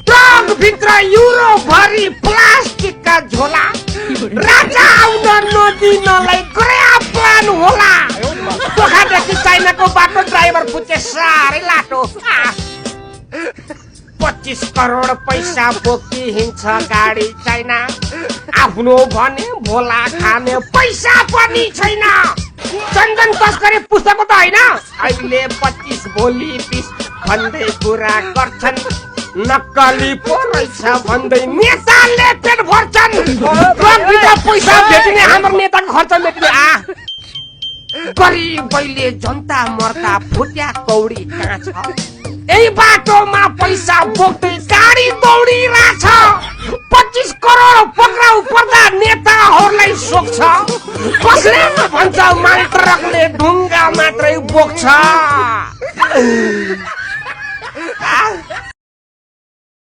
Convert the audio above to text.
truck भित्र euro भरी plastic का झोला राजा आउन नदिनलाई गया प्लान होला पोखरादेखि चाइनाको बाटो ड्राइभर पुचे साह्रै लाटो 25 करोड पैसा बोकी हिँड्छ गाडी चाइना आफ्नो भने भोला खाने पैसा पनि छैन चन्दन तस्करी पुस्तकको त होइन अहिले 25 भोलि 20 भन्दै कुरा गर्छन् नक्कली पो रहेछ भन्दै नेताले पेट भर्छन् ट्रकभित्र पैसा भेटिने हाम्रो नेताको खर्च मेटिने गरिबैले जनता मर्का फुट्या कौडी कहाँ छ यही बाटोमा पैसा बोक्दै गाडी दौडिरहेछ 25 करोड पक्राउ पर्दा नेताहरूलाई सोक्छ कसले भन्छ माल ट्रकले ढुङ्गा मात्रै बोक्छ